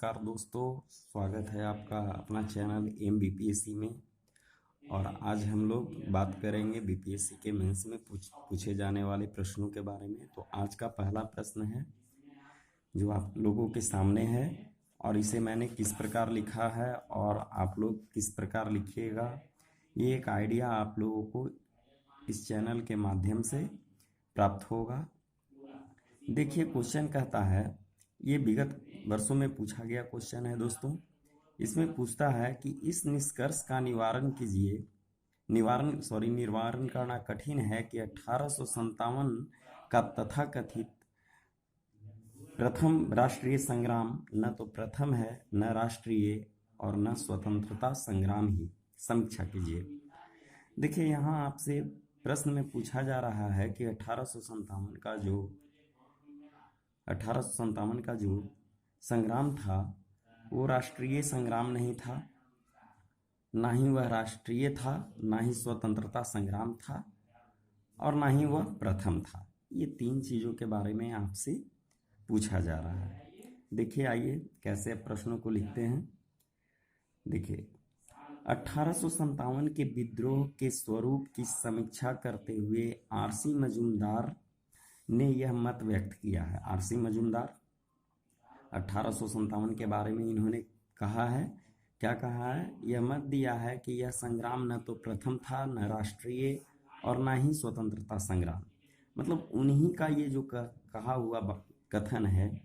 नमस्कार दोस्तों, स्वागत है आपका अपना चैनल एम बीपीएससी में। और आज हम लोग बात करेंगे बीपीएससी के मेंस में पूछे जाने वाले प्रश्नों के बारे में। तो आज का पहला प्रश्न है जो आप लोगों के सामने है, और इसे मैंने किस प्रकार लिखा है और आप लोग किस प्रकार लिखिएगा, ये एक आइडिया आप लोगों को इस चैनल के माध्यम से प्राप्त होगा। देखिए, क्वेश्चन कहता है, ये विगत वर्षों में पूछा गया क्वेश्चन है दोस्तों। इसमें पूछता है कि इस निष्कर्ष का निवारण कीजिए। निर्वारण करना कठिन है कि 1857 का तथाकथित प्रथम राष्ट्रीय संग्राम न तो प्रथम है, न राष्ट्रीय और न स्वतंत्रता संग्राम ही। समीक्षा कीजिए। देखिए, यहाँ आपसे प्रश्न में पूछा जा रहा है कि 1857 का जो संग्राम था वो राष्ट्रीय संग्राम नहीं था, ना ही वह राष्ट्रीय था, ना ही स्वतंत्रता संग्राम था, और ना ही वह प्रथम था। ये तीन चीज़ों के बारे में आपसे पूछा जा रहा है। देखिए, आइए कैसे प्रश्नों को लिखते हैं। देखिए, 1857 के विद्रोह के स्वरूप की समीक्षा करते हुए आरसी मजूमदार ने यह मत व्यक्त किया है। आरसी मजूमदार 1857 के बारे में इन्होंने कहा है, क्या कहा है? यह मत दिया है कि यह संग्राम न तो प्रथम था, न राष्ट्रीय और न ही स्वतंत्रता संग्राम। मतलब उन्हीं का ये जो कहा हुआ कथन है,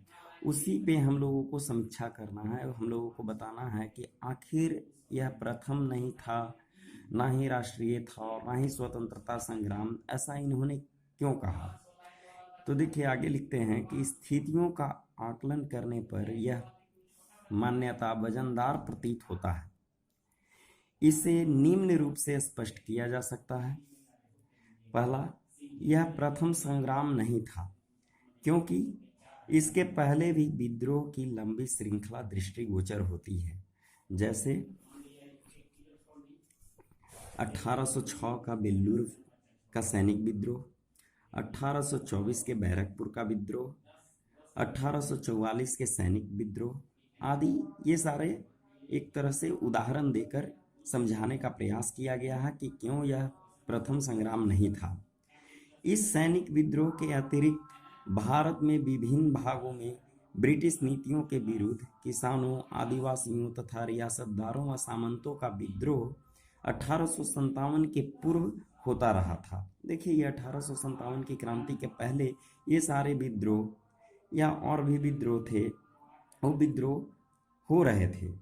उसी पे हम लोगों को समीक्षा करना है। हम लोगों को बताना है कि आखिर यह प्रथम नहीं था, ना ही राष्ट्रीय था और ना ही स्वतंत्रता संग्राम, ऐसा इन्होंने क्यों कहा। तो देखिए, आगे लिखते हैं कि स्थितियों का आकलन करने पर यह मान्यता वजनदार प्रतीत होता है। इसे निम्न रूप से स्पष्ट किया जा सकता है। पहला, यह प्रथम संग्राम नहीं था क्योंकि इसके पहले भी विद्रोह की लंबी श्रृंखला दृष्टिगोचर होती है, जैसे 1806 का बेल्लूर का सैनिक विद्रोह, 1824 के बैरकपुर का विद्रोह, 1844 के सैनिक विद्रोह आदि। ये सारे एक तरह से उदाहरण देकर समझाने का प्रयास किया गया है कि क्यों यह प्रथम संग्राम नहीं था। इस सैनिक विद्रोह के अतिरिक्त भारत में विभिन्न भागों में ब्रिटिश नीतियों के विरुद्ध किसानों, आदिवासियों तथा रियासतदारों व सामंतों का विद्रोह 1857 के पूर्व होता रहा था। देखिए, ये 1857 की क्रांति के पहले ये सारे विद्रोह या और भी विद्रोह थे, वो विद्रोह हो रहे थे।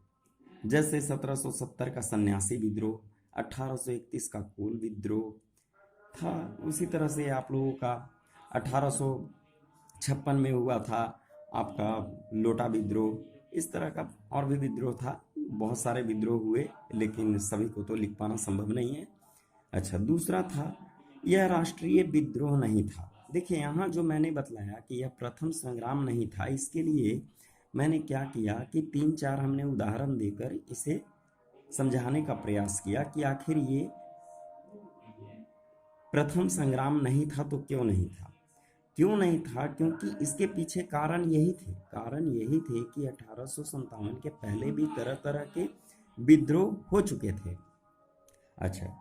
जैसे 1770 का सन्यासी विद्रोह, 1831 का कोल विद्रोह था। उसी तरह से आप लोगों का 1856 में हुआ था आपका लोटा विद्रोह। इस तरह का और भी विद्रोह था। बहुत सारे विद्रोह हुए, लेकिन सभी को तो लिख पाना संभव नहीं है। अच्छा, दूसरा था, यह राष्ट्रीय विद्रोह नहीं था। देखिए, यहाँ जो मैंने बतलाया कि यह प्रथम संग्राम नहीं था, इसके लिए मैंने क्या किया कि 3-4 हमने उदाहरण देकर इसे समझाने का प्रयास किया कि आखिर ये प्रथम संग्राम नहीं था तो क्यों नहीं था। क्यों नहीं था? क्योंकि इसके पीछे कारण यही थे कि 1857 के पहले भी तरह तरह के विद्रोह हो चुके थे। अच्छा,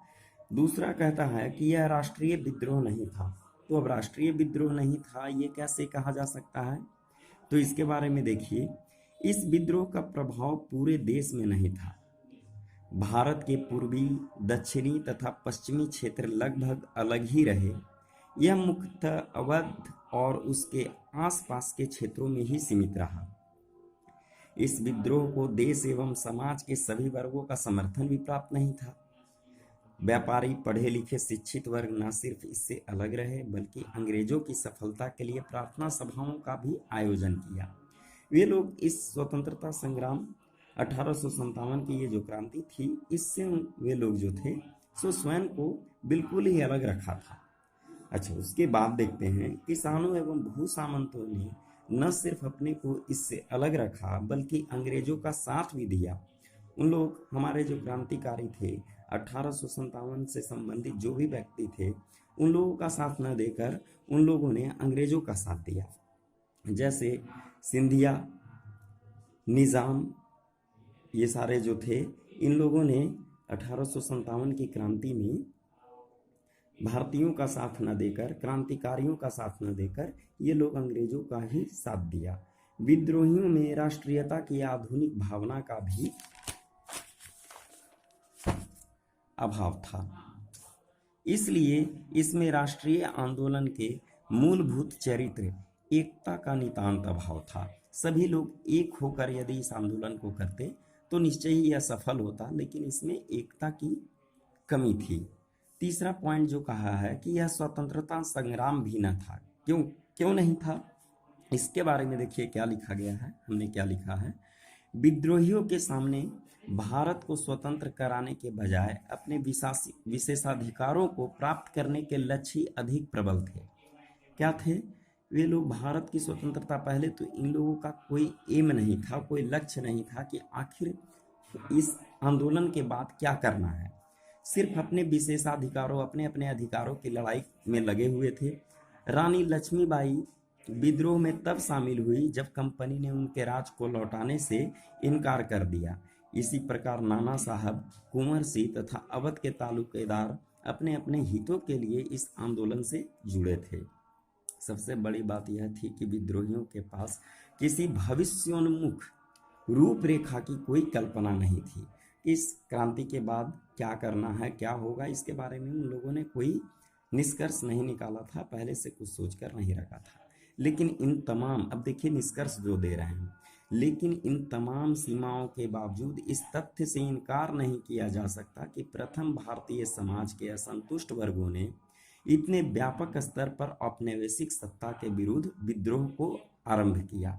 दूसरा कहता है कि यह राष्ट्रीय विद्रोह नहीं था। तो अब राष्ट्रीय विद्रोह नहीं था, ये कैसे कहा जा सकता है? तो इसके बारे में देखिए, इस विद्रोह का प्रभाव पूरे देश में नहीं था। भारत के पूर्वी, दक्षिणी तथा पश्चिमी क्षेत्र लगभग अलग ही रहे। यह मुख्यतः अवध और उसके आसपास के क्षेत्रों में ही सीमित रहा। इस विद्रोह को देश एवं समाज के सभी वर्गों का समर्थन भी प्राप्त नहीं था। व्यापारी, पढ़े लिखे, शिक्षित वर्ग न सिर्फ इससे अलग रहे, बल्कि अंग्रेजों की सफलता के लिए प्रार्थना सभाओं का भी आयोजन किया। वे लोग इस स्वतंत्रता संग्राम 1857 की ये जो क्रांति थी, इससे वे लोग जो थे सो स्वयं को बिल्कुल ही अलग रखा था। अच्छा, उसके बाद देखते हैं, किसानों एवं भू सामंतों ने न सिर्फ अपने को इससे अलग रखा, बल्कि अंग्रेजों का साथ भी दिया। उन लोग, हमारे जो क्रांतिकारी थे, 1857 से संबंधित जो भी व्यक्ति थे, उन लोगों का साथ न देकर उन लोगों ने अंग्रेजों का साथ दिया। जैसे सिंधिया, निज़ाम, ये सारे जो थे, इन लोगों ने 1857 की क्रांति में भारतीयों का साथ न देकर, क्रांतिकारियों का साथ न देकर, ये लोग अंग्रेजों का ही साथ दिया। विद्रोहियों में राष्ट्रीयता की आधुनिक भावना का भी अभाव था, इसलिए इसमें राष्ट्रीय आंदोलन के मूलभूत चरित्र एकता का नितांत अभाव था। सभी लोग एक होकर यदि इस आंदोलन को करते तो निश्चय ही यह सफल होता, लेकिन इसमें एकता की कमी थी। तीसरा पॉइंट जो कहा है कि यह स्वतंत्रता संग्राम भी न था। क्यों क्यों नहीं था, इसके बारे में देखिए क्या लिखा गया है। हमने क्या लिखा है, विद्रोहियों के सामने भारत को स्वतंत्र कराने के बजाय अपने विशेषाधिकारों को प्राप्त करने के लक्ष्य ही अधिक प्रबल थे। क्या थे वे लोग? भारत की स्वतंत्रता, पहले तो इन लोगों का कोई एम नहीं था, कोई लक्ष्य नहीं था कि आखिर इस आंदोलन के बाद क्या करना है। सिर्फ अपने विशेषाधिकारों, अपने अपने अधिकारों की लड़ाई में लगे हुए थे। रानी लक्ष्मीबाई विद्रोह में तब शामिल हुई जब कंपनी ने उनके राज को लौटाने से इनकार कर दिया। इसी प्रकार नाना साहब, कुंवर सिंह तथा अवध के तालुकेदार अपने अपने हितों के लिए इस आंदोलन से जुड़े थे। सबसे बड़ी बात यह थी कि विद्रोहियों के पास किसी भविष्योन्मुख रूपरेखा की कोई कल्पना नहीं थी। इस क्रांति के बाद क्या करना है, क्या होगा, इसके बारे में उन लोगों ने कोई निष्कर्ष नहीं निकाला था, पहले से कुछ सोचकर नहीं रखा था। लेकिन इन तमाम, अब देखिए निष्कर्ष जो दे रहे हैं, लेकिन इन तमाम सीमाओं के बावजूद इस तथ्य से इनकार नहीं किया जा सकता कि प्रथम भारतीय समाज के असंतुष्ट वर्गों ने इतने व्यापक स्तर पर औपनिवेशिक सत्ता के विरुद्ध विद्रोह को आरंभ किया।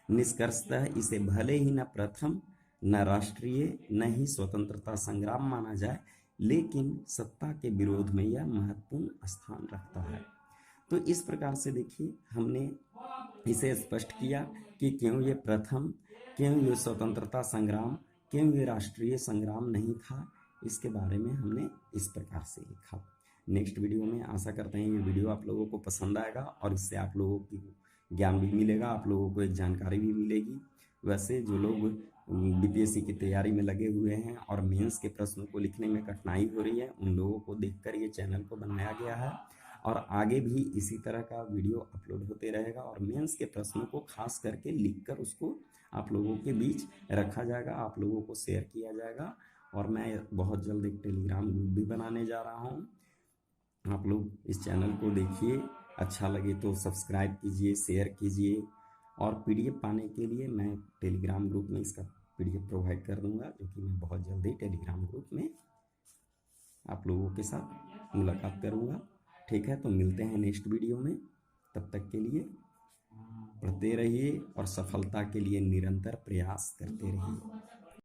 निष्कर्षतः इसे भले ही न प्रथम, न राष्ट्रीय, न ही स्वतंत्रता संग्राम माना जाए, लेकिन सत्ता के विरोध में यह महत्वपूर्ण स्थान रखता है। तो इस प्रकार से देखिए हमने इसे स्पष्ट किया कि क्यों ये प्रथम, क्यों ये स्वतंत्रता संग्राम, क्यों ये राष्ट्रीय संग्राम नहीं था, इसके बारे में हमने इस प्रकार से लिखा। नेक्स्ट वीडियो में आशा करते हैं ये वीडियो आप लोगों को पसंद आएगा और इससे आप लोगों की ज्ञान भी मिलेगा, आप लोगों को एक जानकारी भी मिलेगी। वैसे जो लोग बीपीएससी की तैयारी में लगे हुए हैं और मेंस के प्रश्नों को लिखने में कठिनाई हो रही है, उन लोगों को देखकर ये चैनल को बनाया गया है और आगे भी इसी तरह का वीडियो अपलोड होते रहेगा और मेंस के प्रश्नों को खास करके लिखकर उसको आप लोगों के बीच रखा जाएगा, आप लोगों को शेयर किया जाएगा। और मैं बहुत जल्द एक टेलीग्राम ग्रुप भी बनाने जा रहा हूँ। आप लोग इस चैनल को देखिए, अच्छा लगे तो सब्सक्राइब कीजिए, शेयर कीजिए। और पीडीएफ पाने के लिए मैं टेलीग्राम ग्रुप में इसका पीडीएफ प्रोवाइड कर दूंगा, जो कि मैं बहुत जल्दी टेलीग्राम ग्रुप में आप लोगों के साथ मुलाकात करूंगा। ठीक है, तो मिलते हैं नेक्स्ट वीडियो में। तब तक के लिए पढ़ते रहिए और सफलता के लिए निरंतर प्रयास करते रहिए।